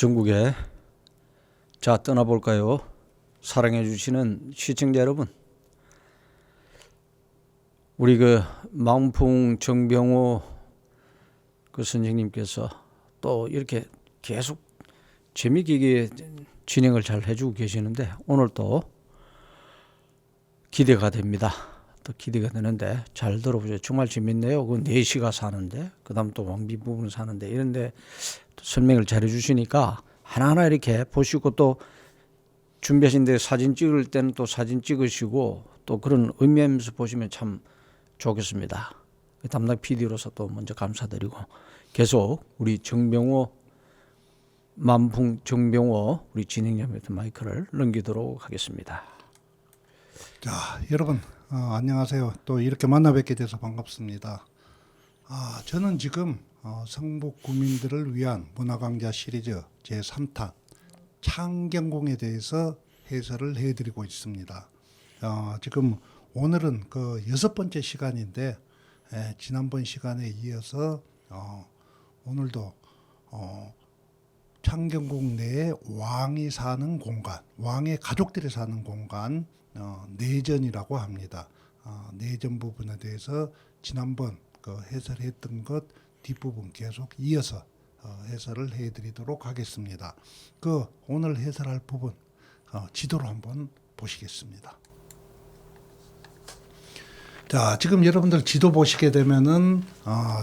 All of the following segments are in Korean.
전국에 자 떠나볼까요? 사랑해 주시는 시청자 여러분, 우리 그 망풍 정병호 그 선생님께서 또 이렇게 계속 재미있게 진행을 잘 해주고 계시는데 오늘 또 기대가 됩니다. 또 기대가 되는데 잘 들어보세요. 정말 재밌네요. 그 4시가 사는데 그다음 또 왕비 부분 사는데 이런데 또 설명을 잘 해주시니까 하나하나 이렇게 보시고 또 준비하신데 사진 찍을 때는 또 사진 찍으시고 또 그런 의미하면서 보시면 참 좋겠습니다. 담당 PD로서 또 먼저 감사드리고 계속 우리 정병호 만풍 정병호 우리 진행자한테 마이크를 넘기도록 하겠습니다. 자, 여러분 안녕하세요. 또 이렇게 만나 뵙게 돼서 반갑습니다. 저는 지금 성북 구민들을 위한 문화강좌 시리즈 제3탄 창경궁에 대해서 해설을 해드리고 있습니다. 지금 오늘은 그 6번째 시간인데 지난번 시간에 이어서 오늘도 창경궁 내에 왕이 사는 공간, 왕의 가족들이 사는 공간 내전이라고 합니다. 내전 부분에 대해서 지난번 그 해설했던 것 뒷부분 계속 이어서 해설을 해드리도록 하겠습니다. 그 오늘 해설할 부분 지도로 한번 보시겠습니다. 자, 지금 여러분들 지도 보시게 되면은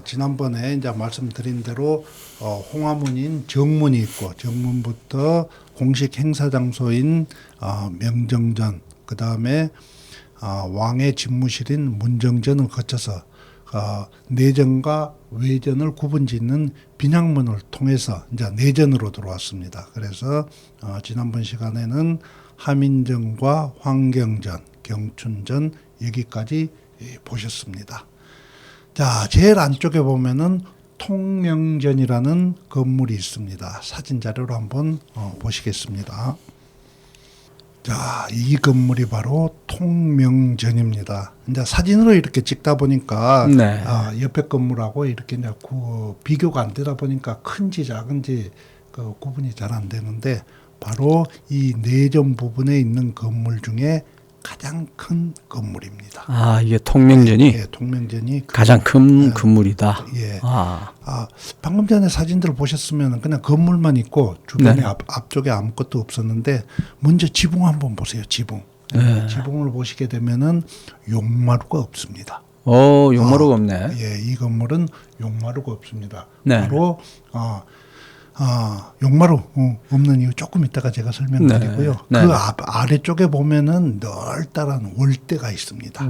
지난번에 이제 말씀드린 대로 홍화문인 정문이 있고 정문부터 공식 행사 장소인 명정전, 그 다음에 왕의 집무실인 문정전을 거쳐서 내전과 외전을 구분짓는 bin양문을 통해서 이제 내전으로 들어왔습니다. 그래서 지난번 시간에는 함인전과 황경전, 경춘전 여기까지 보셨습니다. 자, 제일 안쪽에 보면은 통명전이라는 건물이 있습니다. 사진 자료로 한번 보시겠습니다. 자, 이 건물이 바로 통명전입니다. 이제 사진으로 이렇게 찍다 보니까 네. 옆에 건물하고 이렇게 이제 비교가 안 되다 보니까 큰지 작은지 그 구분이 잘 안 되는데 바로 이 내전 부분에 있는 건물 중에 가장 큰 건물입니다. 이게 통명전이 예, 통명전이 가장 큰 건물이다. 예. 방금 전에 사진들 보셨으면 그냥 건물만 있고 주변에 네. 앞쪽에 아무것도 없었는데 먼저 지붕 한번 보세요. 지붕. 네. 지붕을 보시게 되면은 용마루가 없습니다. 용마루가 없네. 예, 이 건물은 용마루가 없습니다. 네. 바로 용마루 없는 이유 조금 이따가 제가 설명드리고요. 네. 그 아래쪽에 보면은 널따란 월대가 있습니다.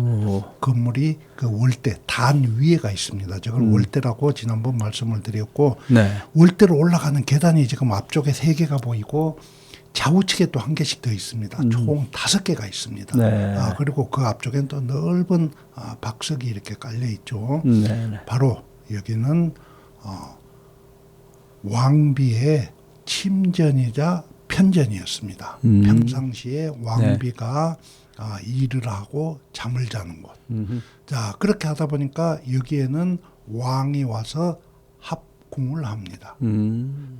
건물이 그 월대 단 위에가 있습니다. 저걸 월대라고 지난번 말씀을 드렸고, 네. 월대로 올라가는 계단이 지금 앞쪽에 3개가 보이고 좌우측에 또 1개씩 더 있습니다. 총 5개가 있습니다. 네. 그리고 그 앞쪽엔 또 넓은 박석이 이렇게 깔려 있죠. 네. 바로 여기는 왕비의 침전이자 편전이었습니다. 평상시에 왕비가 일을 하고 잠을 자는 곳. 자, 그렇게 하다 보니까 여기에는 왕이 와서 합궁을 합니다.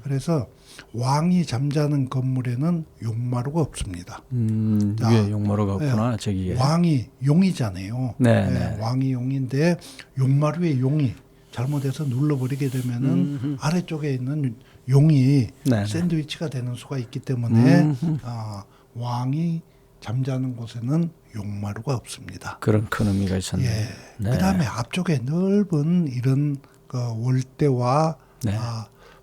그래서 왕이 잠자는 건물에는 용마루가 없습니다. 위에 용마루가 없구나. 저기에. 왕이 용이잖아요. 네. 왕이 용인데 용마루에 용이 잘못해서 눌러버리게 되면은 아래쪽에 있는 용이 샌드위치가 되는 수가 있기 때문에 왕이 잠자는 곳에는 용마루가 없습니다. 그런 큰 의미가 있었네요. 예. 네. 그다음에 앞쪽에 넓은 이런 그 월대와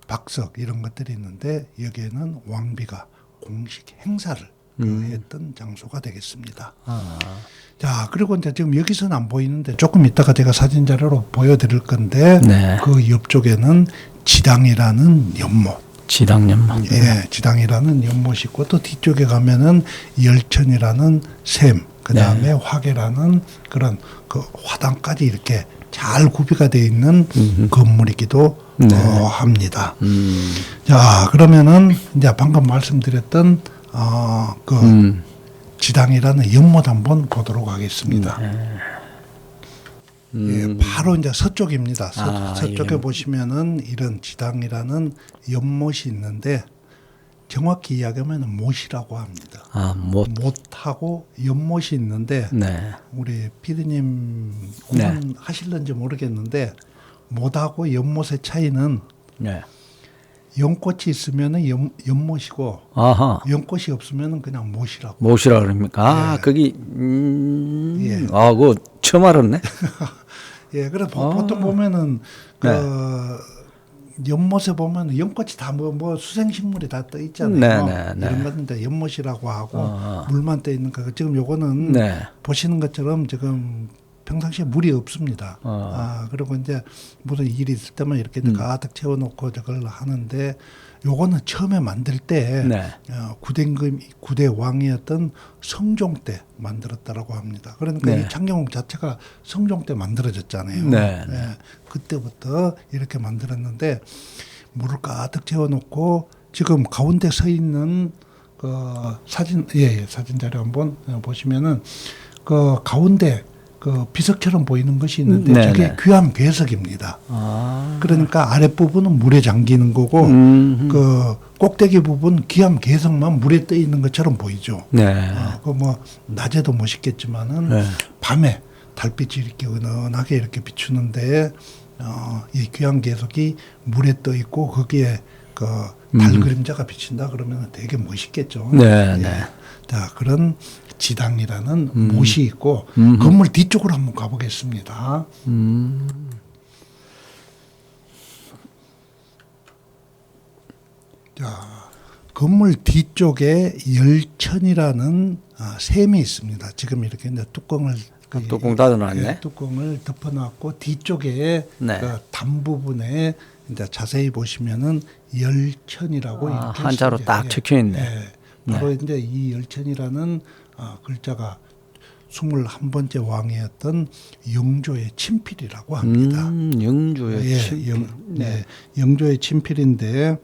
박석 이런 것들이 있는데 여기에는 왕비가 공식 행사를 했던 장소가 되겠습니다. 자, 그리고 이제 지금 여기서는 안 보이는데 조금 이따가 제가 사진 자료로 보여드릴 건데 그 옆쪽에는 지당이라는 연못. 지당연못. 예, 지당이라는 연못이 있고 또 뒤쪽에 가면은 열천이라는 샘, 그 다음에 화계라는 그런 그 화단까지 이렇게 잘 구비가 되어 있는 건물이기도 합니다. 자, 그러면은 이제 방금 말씀드렸던 지당이라는 연못 한번 보도록 하겠습니다. 예, 바로 이제 서쪽입니다. 서쪽에 보시면은 이런 지당이라는 연못이 있는데 정확히 이야기하면 못이라고 합니다. 아, 못. 못하고 연못이 있는데 네. 우리 피디님 네. 하실런지 모르겠는데 못하고 연못의 차이는 네. 연꽃이 있으면은 연못이고 아하. 연꽃이 없으면은 그냥 못이라고. 못이라 그럽니까? 아, 예. 거기 예. 아, 그거 처음 알았네. 예, 그래 보통 보면은 그 네. 연못에 보면 연꽃이 다 뭐 수생식물이 다 떠 있잖아요. 네, 네, 이런 건데 연못이라고 하고 아. 물만 떠 있는 거. 지금 요거는 네. 보시는 것처럼 지금 평상시에 물이 없습니다. 그리고 이제 무슨 일이 있을 때만 이렇게 가득 채워놓고 저걸 하는데 요거는 처음에 만들 때 네. 구대 왕이었던 성종 때 만들었다라고 합니다. 그러니까 네. 이 창경궁 자체가 성종 때 만들어졌잖아요. 네, 네. 예, 그때부터 이렇게 만들었는데 물을 가득 채워놓고 지금 가운데 서 있는 그 사진, 사진 자료 한번 보시면은 그 가운데 그 비석처럼 보이는 것이 있는데 네, 저게 네. 귀암 괴석입니다. 아. 그러니까 아랫부분은 물에 잠기는 거고 그 꼭대기 부분 귀암 괴석만 물에 떠 있는 것처럼 보이죠. 네. 그 뭐 낮에도 멋있겠지만은 네. 밤에 달빛이 이렇게 은은하게 이렇게 비추는데 이 귀암 괴석이 물에 떠 있고 거기에 그 달 그림자가 비친다 그러면 되게 멋있겠죠. 네, 네. 자, 그런 지당이라는 못이 있고 건물 뒤쪽으로 한번 가보겠습니다. 자, 건물 뒤쪽에 열천이라는 샘이 있습니다. 지금 이렇게 이제 뚜껑을 뚜껑 닫아놨네. 뚜껑을 덮어놨고 뒤쪽에 네. 그 단 부분에 이제 자세히 보시면은 열천이라고 이렇게 한자로 쓰죠. 딱 적혀 있네. 바로 이제 이 열천이라는 글자가 21번째 왕이었던 영조의 친필이라고 합니다. 영조의 영조의 친필인데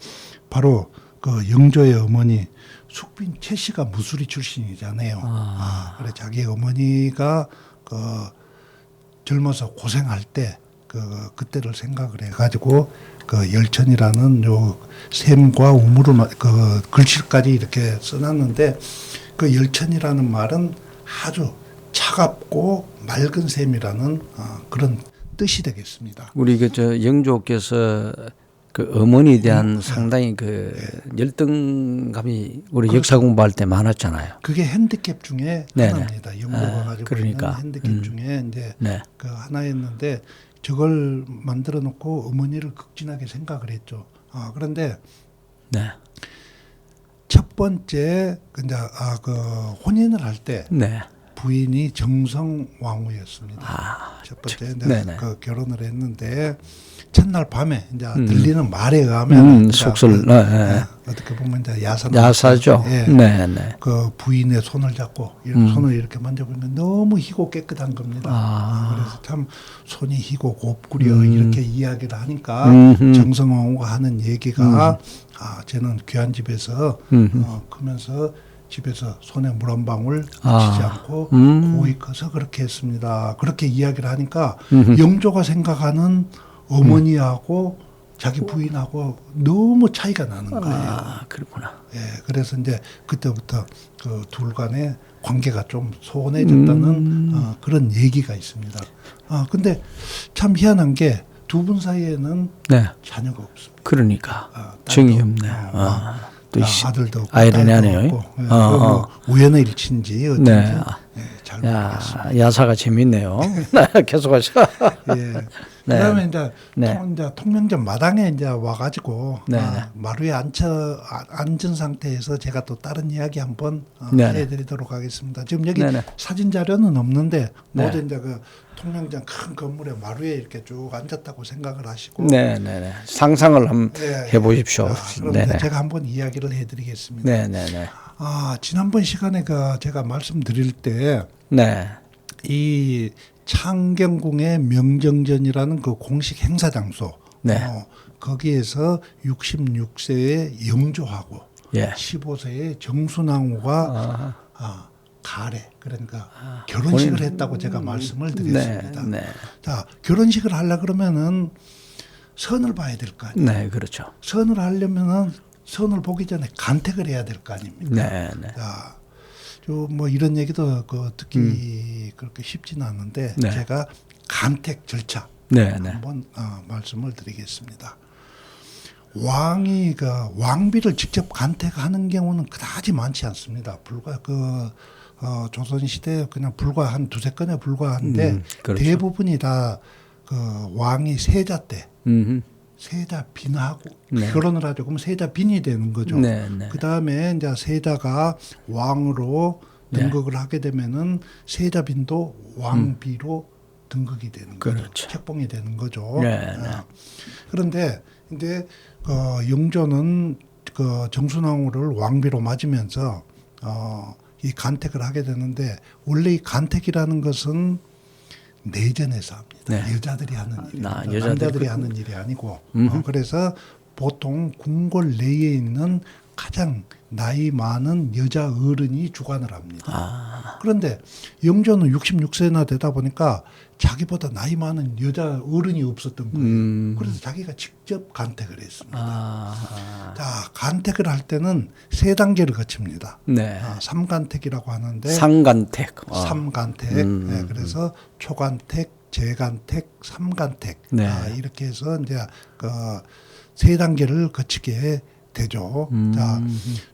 바로 그 영조의 어머니 숙빈 최 씨가 무술이 출신이잖아요. 그래 자기 어머니가 그 젊어서 고생할 때 그때를 생각을 해가지고 그 열천이라는 요 샘과 우물을 그 글씨까지 이렇게 써놨는데 그 열천이라는 말은 아주 차갑고 맑은 샘이라는 그런 뜻이 되겠습니다. 우리 저 영조께서 그 어머니에 대한 상당히 그 열등감이 우리 역사 공부할 때 많았잖아요. 그게 핸디캡 중에 하나입니다. 영조가 가지고 그러니까. 있는 핸디캡 중에 이제 네. 그 하나였는데 저걸 만들어 놓고 어머니를 극진하게 생각을 했죠. 그런데 네. 첫 번째 그 혼인을 할 때 네. 부인이 정성 왕후였습니다. 첫 번째 이제 그 결혼을 했는데 첫날 밤에 이제 들리는 말에 의하면 속설 어떻게 보면 이제 야사죠. 네, 네. 그 부인의 손을 잡고 손을 이렇게 만져보면 너무 희고 깨끗한 겁니다. 그래서 참 손이 희고 곱구려 이렇게 이야기를 하니까 정성왕후가 하는 얘기가 쟤는 귀한 집에서 크면서 집에서 손에 물 한 방울 묻히지 않고 고이 커서 그렇게 했습니다. 그렇게 이야기를 하니까 영조가 생각하는 어머니하고 자기 부인하고 너무 차이가 나는 거예요. 그렇구나. 예, 그래서 이제 그때부터 그 둘 간의 관계가 좀 소원해졌다는 그런 얘기가 있습니다. 근데 참 희한한 게 두 분 사이에는 자녀가 없습니다. 그러니까 정이 없네. 또 아들도 없고 아이러니하네요. 뭐 우연의 일치인지 어쩐지 잘 모르겠습니다. 야사가 재밌네요. 계속하셔. 예. 그다음에 이제 통명전 마당에 이제 와가지고 마루에 앉은 상태에서 제가 또 다른 이야기 한번 해드리도록 하겠습니다. 지금 여기 사진 자료는 없는데 모두 이제 그 통명전 큰 건물의 마루에 이렇게 쭉 앉았다고 생각을 하시고 상상을 한번 해보십시오. 그럼 제가 한번 이야기를 해드리겠습니다. 지난번 시간에 제가 말씀드릴 때 이 창경궁의 명정전이라는 그 공식 행사 장소 거기에서 66세의 영조하고 15세의 정순왕후가 가래 그러니까 결혼식을 했다고 제가 말씀을 드렸습니다. 자, 결혼식을 하려 그러면은 선을 봐야 될 거 아니에요. 네, 그렇죠. 선을 하려면은 선을 보기 전에 간택을 해야 될 거 아닙니까? 네, 네. 자, 뭐 이런 얘기도 듣기 그렇게 쉽지는 않은데 네. 제가 간택 절차 네, 네. 한번 말씀을 드리겠습니다. 왕이 왕비를 직접 간택하는 경우는 그다지 많지 않습니다. 불과 조선 시대 그냥 불과 한 두세 건에 불과한데 그렇죠. 대부분이 다 왕이 세자 때 세자 빈하고 네. 결혼을 하죠. 그럼 세자 빈이 되는 거죠. 네, 네. 그 다음에 이제 세자가 왕으로 등극을 하게 되면은 세자 빈도 왕비로 등극이 되는 거죠. 그렇죠. 책봉이 되는 거죠. 네, 네. 그런데 이제 영조는 정순왕후를 왕비로 맞으면서 이 간택을 하게 되는데 원래 이 간택이라는 것은 내전에서 합니다. 네. 여자들이 하는 일입니다. 여자들이 남자들이 하는 일이 아니고 그래서 보통 궁궐 내에 있는 가장 나이 많은 여자 어른이 주관을 합니다. 그런데 영조는 66세나 되다 보니까 자기보다 나이 많은 여자 어른이 없었던 거예요. 그래서 자기가 직접 간택을 했습니다. 자, 간택을 할 때는 세 단계를 거칩니다. 네. 삼간택이라고 하는데 상간택. 삼간택. 네, 그래서 초간택, 재간택, 삼간택. 네. 이렇게 해서 이제 세 단계를 거치게 되죠. 자,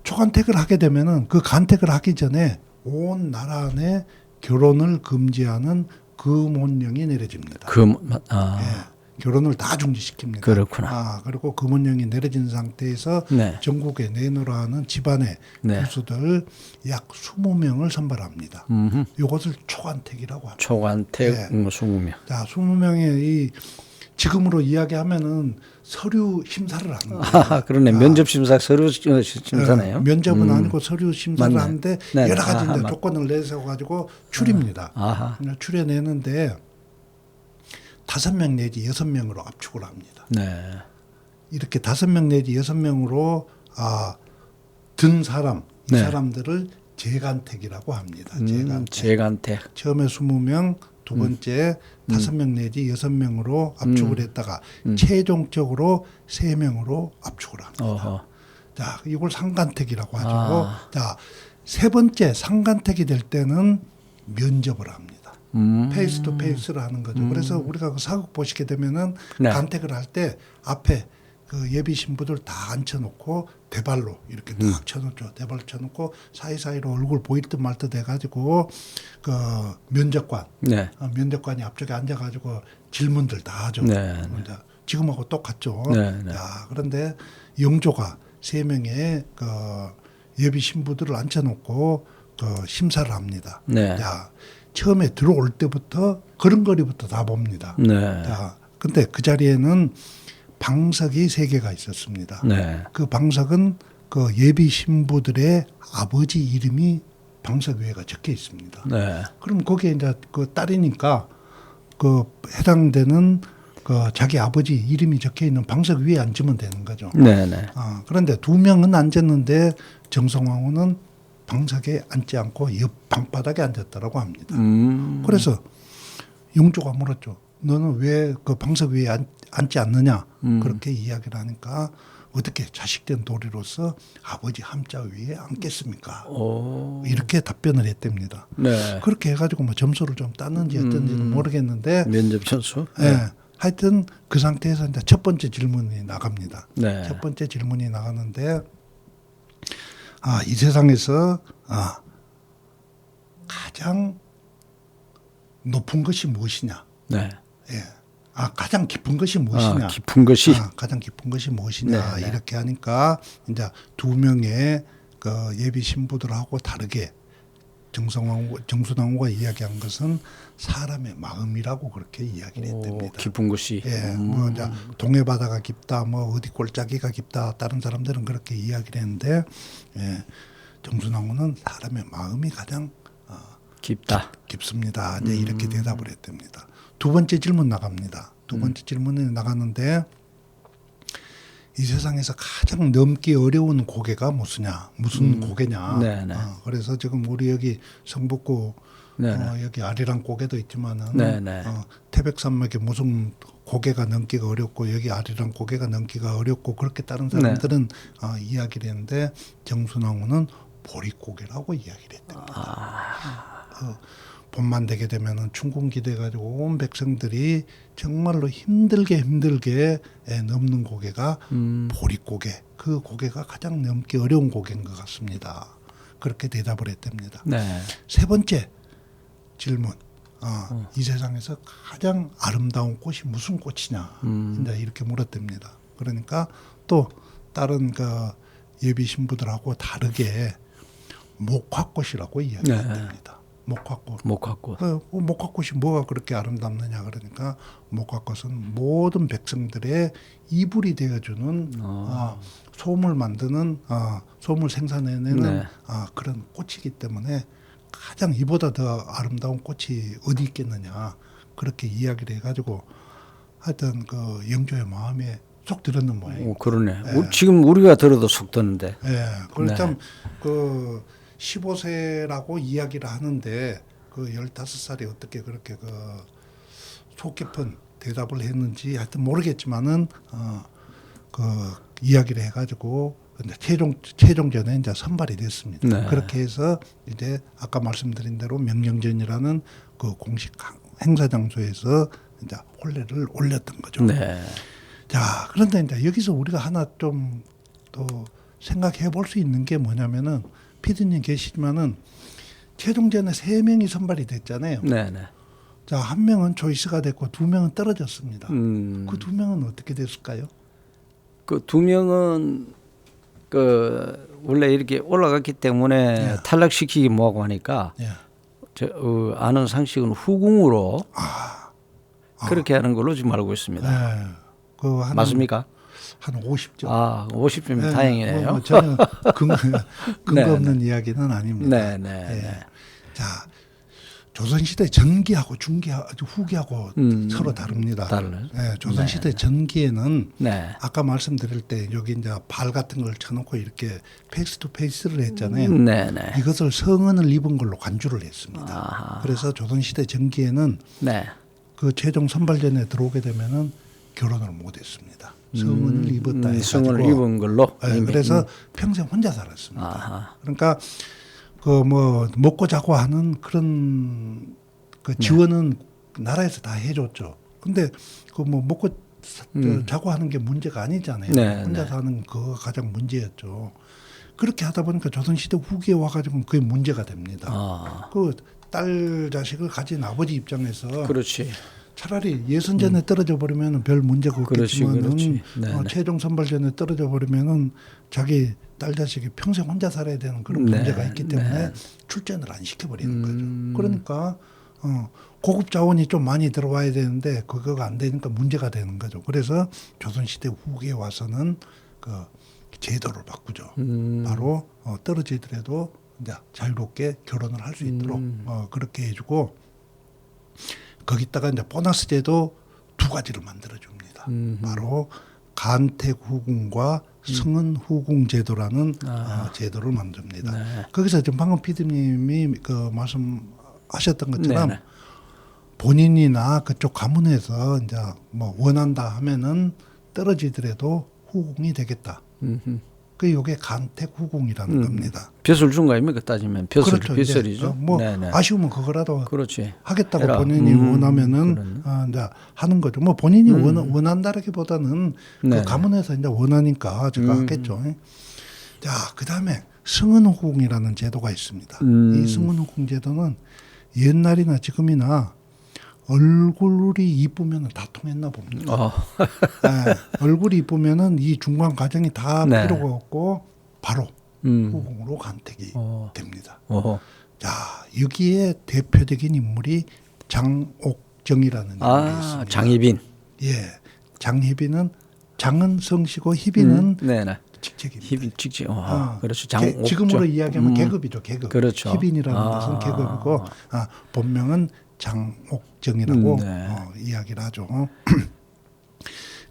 초간택을 하게 되면은 그 간택을 하기 전에 온 나라 안에 결혼을 금지하는 금혼령이 내려집니다. 예, 결혼을 다 중지시킵니다. 그렇구나. 그리고 금혼령이 내려진 상태에서 네. 전국에 내노라하는 집안의 네. 부수들 약 20명을 선발합니다. 이것을 초간택이라고 합니다. 초간택 네. 20명. 자, 20명의 지금으로 이야기하면은 서류 심사를 하는 거예요. 그러네. 면접 심사, 서류 심사네요. 면접은 아니고 서류 심사를 맞네. 하는데 네네. 여러 가지 이제 조건을 내세워 가지고 추립니다. 추려내는데 5명 내지 6명으로 압축을 합니다. 네. 이렇게 5명 내지 6명으로 든 사람, 이 네. 사람들을 재간택이라고 합니다. 재간택. 처음에 20명, 두 번째 5명 내지 6명으로 압축을 했다가 최종적으로 3명으로 압축을 합니다. 어허. 자, 이걸 상간택이라고 하죠. 자, 세 번째 상간택이 될 때는 면접을 합니다. 페이스 투 페이스를 하는 거죠. 그래서 우리가 그 사극 보시게 되면은 네. 간택을 할 때 앞에 그 예비 신부들 다 앉혀놓고 대발로 이렇게 딱 쳐놓죠. 대발 쳐놓고 사이사이로 얼굴 보일 듯 말 듯 해가지고 그 면접관, 네. 면접관이 앞쪽에 앉아가지고 질문들 다 하죠. 네. 지금하고 똑같죠. 네, 네. 자, 그런데 영조가 3명의 그 예비 신부들을 앉혀놓고 그 심사를 합니다. 네. 자, 처음에 들어올 때부터 걸음걸이부터 다 봅니다. 네. 자, 근데 그 자리에는 방석이 3개가 있었습니다. 네. 그 방석은 그 예비 신부들의 아버지 이름이 방석 위에가 적혀 있습니다. 네. 그럼 거기에 이제 그 딸이니까 그 해당되는 그 자기 아버지 이름이 적혀 있는 방석 위에 앉으면 되는 거죠. 네. 네. 그런데 2명은 앉았는데 정성왕후는 방석에 앉지 않고 옆 방바닥에 앉았다라고 합니다. 그래서 영조가 물었죠. 너는 왜 그 방석 위에 앉지 않느냐? 그렇게 이야기를 하니까 어떻게 자식된 도리로서 아버지 함자 위에 앉겠습니까? 이렇게 답변을 했답니다. 네. 그렇게 해가지고 뭐 점수를 좀 땄는지 어떤지는 모르겠는데 면접 점수. 네. 하여튼 그 상태에서 이제 첫 번째 질문이 나갑니다. 네. 첫 번째 질문이 나가는데 이 세상에서 가장 높은 것이 무엇이냐? 네. 예. 가장 깊은 것이 무엇이냐? 깊은 것이. 가장 깊은 것이 무엇이냐? 네, 네. 이렇게 하니까 이제 2명의 그 예비 신부들하고 다르게 정순왕후가 이야기한 것은 사람의 마음이라고 그렇게 이야기를 했답니다. 깊은 것이. 예, 뭐 이제 동해 바다가 깊다, 뭐 어디 골짜기가 깊다, 다른 사람들은 그렇게 이야기를 했는데, 정순왕후는 사람의 마음이 가장 깊다. 깊습니다. 이제 이렇게 대답을 했답니다. 두 번째 질문 나갑니다. 두 번째 질문이 나가는데 이 세상에서 가장 넘기 어려운 고개가 무슨 고개냐. 네네. 그래서 지금 우리 여기 성북구 여기 아리랑 고개도 있지만은 태백산맥에 무슨 고개가 넘기가 어렵고 여기 아리랑 고개가 넘기가 어렵고 그렇게 다른 사람들은 이야기를 했는데 정순왕후는 보릿고개라고 이야기를 했답니다. 봄만 되게 되면은 춘궁기대 가지고 온 백성들이 정말로 힘들게 넘는 고개가 보릿고개. 그 고개가 가장 넘기 어려운 고개인 것 같습니다. 그렇게 대답을 했답니다. 네. 세 번째 질문. 이 세상에서 가장 아름다운 꽃이 무슨 꽃이냐. 이제 이렇게 물었답니다. 그러니까 또 다른 그 예비 신부들하고 다르게 목화꽃이라고 이야기했답니다. 목화꽃. 목화꽃이 뭐가 그렇게 아름답느냐 그러니까 목화꽃은 모든 백성들의 이불이 되어주는 솜을 만드는 솜을 생산해내는 그런 꽃이기 때문에 가장 이보다 더 아름다운 꽃이 어디 있겠느냐 그렇게 이야기를 해가지고 하여튼 그 영조의 마음에 쏙 들었는 모양이에요. 그러네. 지금 우리가 들어도 속 드는데. 예. 그래서 참그 15세라고 이야기를 하는데 그 15살이 어떻게 그렇게 그 속 깊은 대답을 했는지 하여튼 모르겠지만은 그 이야기를 해가지고 최종전에 이제 선발이 됐습니다. 네. 그렇게 해서 이제 아까 말씀드린 대로 명령전이라는 그 공식 행사 장소에서 이제 혼례를 올렸던 거죠. 네. 자, 그런데 이제 여기서 우리가 하나 좀 또 생각해 볼 수 있는 게 뭐냐면은 피디님 계시지만은 최종전에 3명이 선발이 됐잖아요. 네네. 자, 1명은 조이스가 됐고 2명은 떨어졌습니다. 그 2명은 어떻게 됐을까요? 그 2명은 그 원래 이렇게 올라갔기 때문에 탈락시키기 뭐하고 하니까 아는 상식은 후궁으로 그렇게 하는 걸로 지금 알고 있습니다. 네. 그 맞습니까? 한 50점. 50점이면 다행이네요. 뭐 전혀 근거 없는 이야기는 아닙니다. 네. 자, 조선시대 전기하고 중기하고 후기하고 서로 다릅니다. 네, 조선시대 전기에는 아까 말씀드릴 때 여기 이제 발 같은 걸 쳐놓고 이렇게 페이스 투 페이스를 했잖아요. 이것을 성은을 입은 걸로 간주를 했습니다. 그래서 조선시대 전기에는 그 최종 선발전에 들어오게 되면은 결혼을 못했습니다. 성은을 입었다 해가지고 성은을 입은 걸로. 그래서 평생 혼자 살았습니다. 그러니까 그 뭐 먹고 자고 하는 그런 그 지원은 나라에서 다 해줬죠. 근데 그 뭐 먹고 자고 하는 게 문제가 아니잖아요. 혼자 사는 그거 가장 문제였죠. 그렇게 하다 보니까 조선시대 후기에 와가지고 그게 문제가 됩니다. 그 딸 자식을 가진 아버지 입장에서 그렇지. 차라리 예선전에 떨어져 버리면 별 문제가 없겠지만은 최종 선발전에 떨어져 버리면은 자기 딸 자식이 평생 혼자 살아야 되는 그런 문제가 있기 때문에 출전을 안 시켜버리는 거죠. 그러니까 고급 자원이 좀 많이 들어와야 되는데 그거가 안 되니까 문제가 되는 거죠. 그래서 조선시대 후기에 와서는 그 제도를 바꾸죠. 바로 떨어지더라도 이제 자유롭게 결혼을 할 수 있도록 그렇게 해주고 거기다가 이제 보너스 제도 2가지를 만들어줍니다. 바로 간택 후궁과 승은 후궁 제도라는 제도를 만듭니다. 거기서 지금 방금 피디님이 그 말씀하셨던 것처럼 본인이나 그쪽 가문에서 이제 뭐 원한다 하면은 떨어지더라도 후궁이 되겠다. 그 요게 간택 후궁이라는 겁니다. 벼슬 준 거 아닙니까? 따지면 벼슬, 그렇죠. 벼슬이죠. 뭐 아쉬우면 그거라도 그렇지. 하겠다고 해라. 본인이 원하면은 이제 하는 거죠. 뭐 본인이 원한다라기보다는 그 가문에서 이제 원하니까 제가 하겠죠. 자, 그다음에 승은후궁이라는 제도가 있습니다. 이 승은후궁 제도는 옛날이나 지금이나 얼굴이 이쁘면 다 통했나 봅니다. 얼굴이 이쁘면은 이 중간 과정이 다 필요가 없고 바로 후궁으로 간택이 됩니다. 자, 여기에 대표적인 인물이 장옥정이라는 인물이 있습니다. 장희빈. 예, 장희빈은 장은 성씨고 희빈은 직책입니다. 희빈 직책. 그렇죠. 장옥정. 지금으로 이야기하면 계급이죠, 계급. 그렇죠. 희빈이라는 것은 계급이고 본명은 장옥정이라고 이야기를 하죠.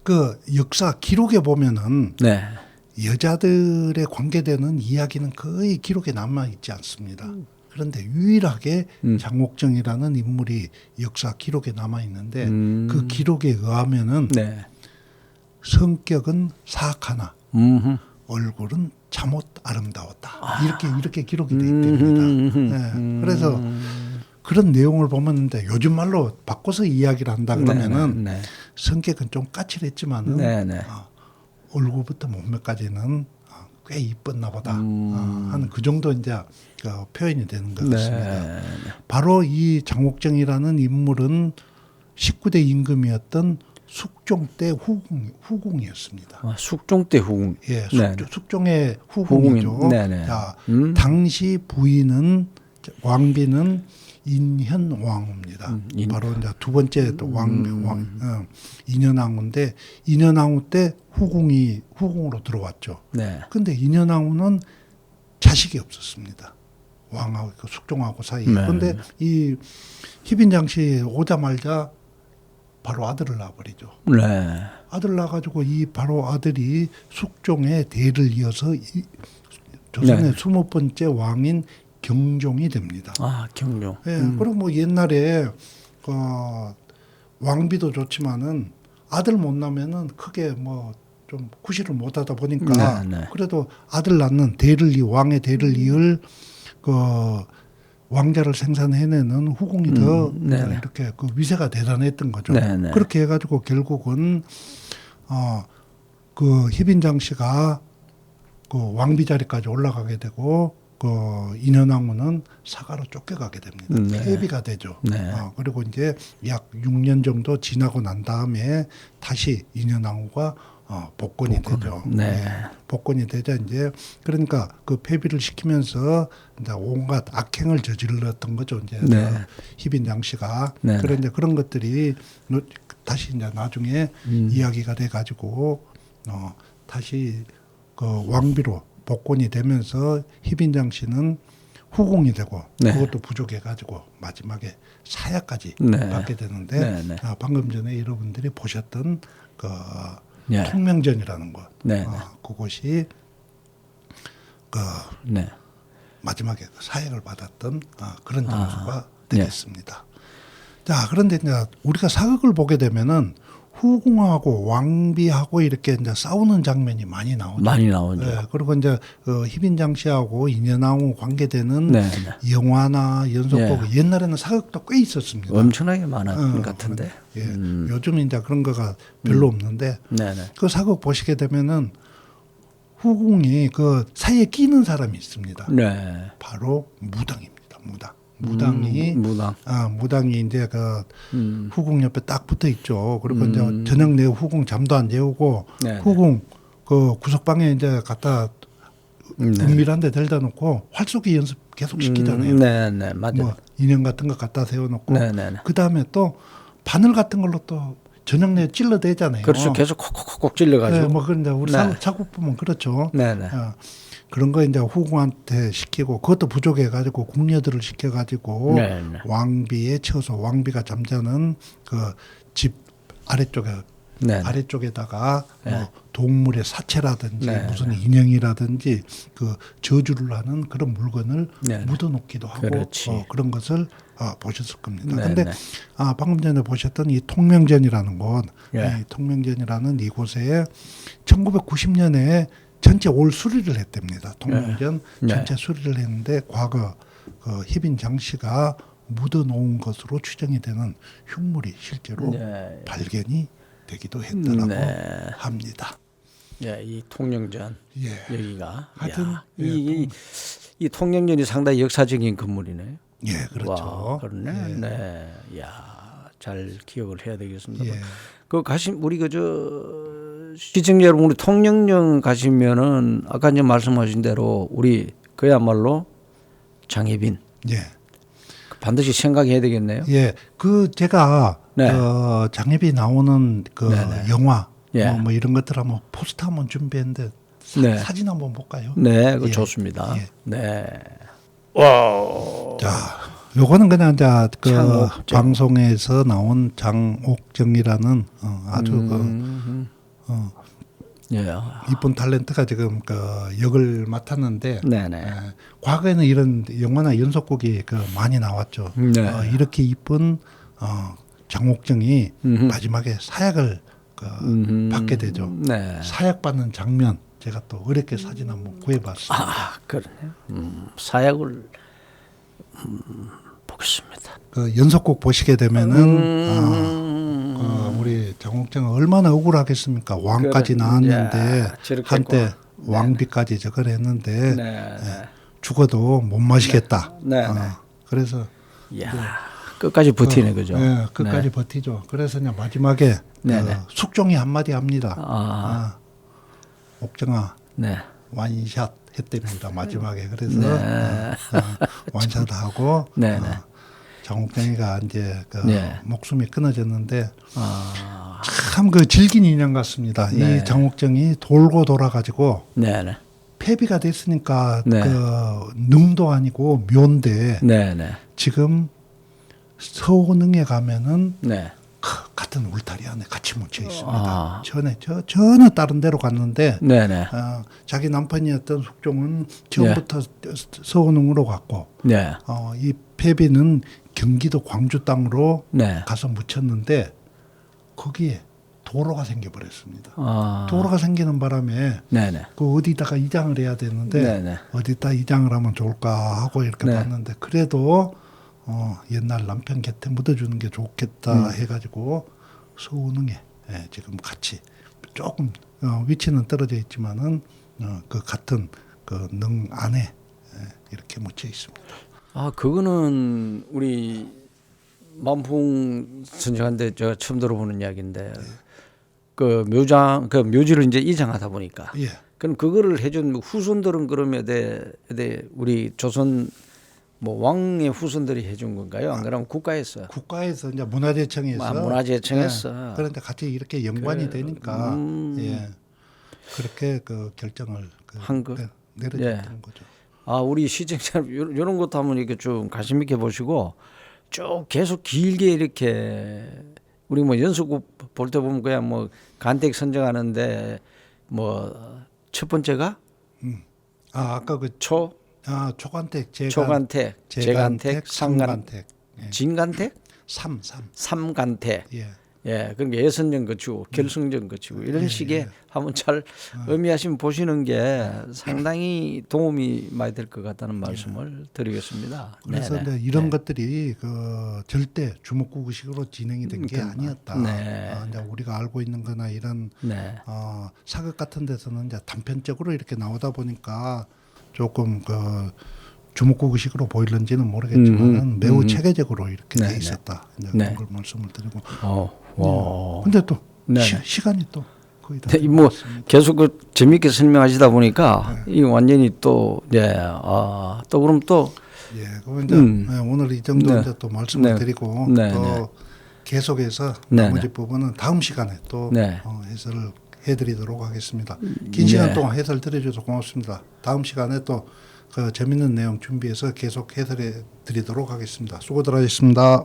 그 역사 기록에 보면은 여자들의 관계되는 이야기는 거의 기록에 남아 있지 않습니다. 그런데 유일하게 장옥정이라는 인물이 역사 기록에 남아 있는데 그 기록에 의하면은 네. 성격은 사악하나 음흠. 얼굴은 참못 아름다웠다. 이렇게 기록이 돼 있답니다. 네. 그래서 그런 내용을 보면 요즘 말로 바꿔서 이야기를 한다 그러면은 네. 성격은 좀 까칠했지만은 네네. 얼굴부터 몸매까지는 꽤 이뻤나 보다 하는 그 정도 이제 그 표현이 되는 것 같습니다. 네. 바로 이 장옥정이라는 인물은 19대 임금이었던 숙종 때 후궁이었습니다. 아, 숙종 때 후궁. 예, 네. 숙종의 후궁이죠. 후궁인, 네네. 자, 당시 부인은 왕비는 인현왕후입니다. 바로 이제 두 번째 또 인현왕후인데 인현왕후 때 후궁으로 들어왔죠. 네. 근데 인현왕후는 자식이 없었습니다. 왕하고 그 숙종하고 사이에. 네. 근데 이 희빈장씨 오자마자 바로 아들을 낳아버리죠. 네. 아들 낳아가지고 이 바로 아들이 숙종의 대를 이어서 조선의 20번째 왕인 경종이 됩니다. 아, 경종. 예, 그리고 뭐 옛날에 왕비도 좋지만은 아들 못 낳으면은 크게 뭐 좀 구실을 못하다 보니까 그래도 아들 낳는 왕의 대를 이을 그 왕자를 생산해내는 후궁이 더 이렇게 그 위세가 대단했던 거죠. 네네. 그렇게 해가지고 결국은 그 희빈장 씨가 그 왕비 자리까지 올라가게 되고 그 인현왕후는 사가로 쫓겨가게 됩니다. 폐비가 되죠. 네. 그리고 이제 약 6년 정도 지나고 난 다음에 다시 인현왕후가 복권이 되죠. 네. 복권이 되자 이제 그러니까 그 폐비를 시키면서 이제 온갖 악행을 저질렀던 거죠. 이제 희빈장 씨가 그런데 그런 것들이 다시 이제 나중에 이야기가 돼 가지고 다시 그 왕비로 복권이 되면서 희빈장 씨는 후궁이 되고 그것도 부족해 가지고 마지막에 사야까지 받게 되는데 방금 전에 여러분들이 보셨던 그 통명전이라는 것 그것이 그 마지막에 그 사약을 받았던 그런 장소가 되겠습니다. 자, 그런데 이제 우리가 사극을 보게 되면은 후궁하고 왕비하고 이렇게 이제 싸우는 장면이 많이 나오죠. 많이 나오죠. 네, 그리고 이제 희빈장 씨하고 인현왕후 관계되는 영화나 연속곡 옛날에는 사극도 꽤 있었습니다. 엄청나게 많았던 것 같은데. 예, 요즘 이제 그런 거가 별로 없는데 그 사극 보시게 되면은 후궁이 그 사이에 끼는 사람이 있습니다. 바로 무당입니다. 무당이 이제 그 후궁 옆에 딱 붙어 있죠. 그리고 이제 저녁 내 후궁 잠도 안 재우고 후궁 그 구석방에 이제 갖다 은밀한 데 데려다 놓고 활쏘기 연습 계속 시키잖아요. 맞아요. 뭐 인형 같은 거 갖다 세워놓고 그 다음에 또 바늘 같은 걸로 또 저녁 내에 찔러대잖아요. 그렇죠. 계속 콕콕콕 찔러가지고. 뭐 그런데 우리 사국 보면 그렇죠. 그런 거 이제 후궁한테 시키고 그것도 부족해가지고 궁녀들을 시켜가지고 왕비에 쳐서 왕비가 잠자는 그 집 아래쪽에다가 뭐 동물의 사체라든지 무슨 인형이라든지 그 저주를 하는 그런 물건을 묻어놓기도 하고 그런 것을 보셨을 겁니다. 그런데 방금 전에 보셨던 이 통명전이라는 곳, 이 통명전이라는 이곳에 1990년에 전체 올 수리를 했답니다. 통명전 전체 수리를 했는데 과거 그 희빈장 씨가 묻어놓은 것으로 추정이 되는 흉물이 실제로 발견이 되기도 했다라고 합니다. 이 통영전 여기가 하여튼 이 통영전이 상당히 역사적인 건물이네요. 예, 그렇죠. 와, 그러네. 잘 기억을 해야 되겠습니다. 그 우리 시청자 여러분, 우리 통영전 가시면은 아까 이제 말씀하신 대로 우리 그야말로 장혜빈 반드시 생각해야 되겠네요. 그 제가 장혜빈 나오는 그 영화 뭐 이런 것들 한번 포스터 한번 준비했는데 사진 한번 볼까요? 그거 좋습니다. 자, 요거는 그냥 이제 그 방송에서 나온 장옥정이라는 아주 예. 이쁜 탤런트가 지금 그 역을 맡았는데 네네. 과거에는 이런 영화나 연속곡이 그 많이 나왔죠. 네. 이렇게 이쁜 장옥정이 마지막에 사약을 받게 되죠. 네. 사약 받는 장면 제가 또 어렵게 사진 한번 구해봤습니다. 아, 그러네요. 사약을 보겠습니다. 그 연속곡 보시게 되면은 우리 장옥정은 얼마나 억울하겠습니까? 왕까지 그래. 나왔는데 야, 저렇게 한때 했구나. 왕비까지 저걸 했는데 네. 죽어도 못 마시겠다. 네. 네. 그래서 이야, 끝까지 버티네, 그죠? 네, 끝까지 버티죠. 그래서 그냥 마지막에 네, 네. 숙종이 한마디 합니다. 아. 옥정아 네. 완샷 했답니다. 마지막에. 그래서 네. 완샷하고 네, 네. 장옥정이가 이제 그 네. 목숨이 끊어졌는데 아. 참 그 질긴 인연 같습니다. 네. 이 장옥정이 돌고 돌아가지고 네, 네. 폐비가 됐으니까 네. 그 능도 아니고 묘인데 네, 네. 지금 서원흥에 가면은 네. 같은 울타리 안에 같이 묻혀 있습니다. 아. 전혀 다른 데로 갔는데 네, 네. 자기 남편이었던 숙종은 처음부터 서원흥으로 갔고 네. 이 폐비는 경기도 광주 땅으로 네. 가서 묻혔는데 거기에 도로가 생겨버렸습니다. 아. 도로가 생기는 바람에 네, 네. 그 어디다가 이장을 해야 되는데 네, 네. 어디다 이장을 하면 좋을까 하고 이렇게 네. 봤는데 그래도 옛날 남편 곁에 묻어주는 게 좋겠다 해가지고 서운흥에 지금 같이 조금 위치는 떨어져 있지만은 그 같은 그 능 안에 이렇게 묻혀 있습니다. 아, 그거는 우리 만풍 선생한테 제가 처음 들어보는 이야기인데 그 묘지를 이제 이장하다 보니까 예. 그럼 그거를 해준 후손들은 그러면 우리 조선 뭐 왕의 후손들이 해준 건가요? 안 그러면 국가에서? 국가에서 이제 문화재청에서 문화재청에서. 그런데 같이 이렇게 연관이 되니까 예. 그렇게 그 결정을 한 거. 내려줬던 거죠. 아, 우리 시청자 이런 것도 한번 이렇게 좀 관심 있게 보시고 쭉 계속 길게 이렇게 우리 뭐 연수국 볼 때 보면 그냥 뭐 간택 선정하는데 뭐 첫 번째가 아까 그 초간택, 초간택, 재간택, 상간택, 예. 진간택, 삼간택. 예. 예, 그러니까 예선전 거치고 결승전 거치고 이런 식의 한번 잘 의미하시면 보시는 게 상당히 도움이 많이 될 것 같다는 말씀을 드리겠습니다. 그래서 이제 이런 것들이 그 절대 주먹구구식으로 진행이 된 게 아니었다. 네. 이제 우리가 알고 있는 거나 이런 네. 사극 같은 데서는 이제 단편적으로 이렇게 나오다 보니까 조금 그 주먹구구식으로 보이는지는 모르겠지만 매우 체계적으로 이렇게 돼 있었다. 이제 그런 걸 말씀을 드리고. 근데 또 시간이 또 거의 다. 네, 뭐 계속 그 재미있게 설명하시다 보니까 이 완전히 또 또 그럼 또 그럼 이제 오늘 이 정도 이제 또 말씀을 드리고 또 계속해서 나머지 부분은 다음 시간에 또 해설을 해드리도록 하겠습니다. 긴 시간 동안 해설 드려줘서 고맙습니다. 다음 시간에 또 그 재밌는 내용 준비해서 계속 해설해 드리도록 하겠습니다. 수고들 하셨습니다.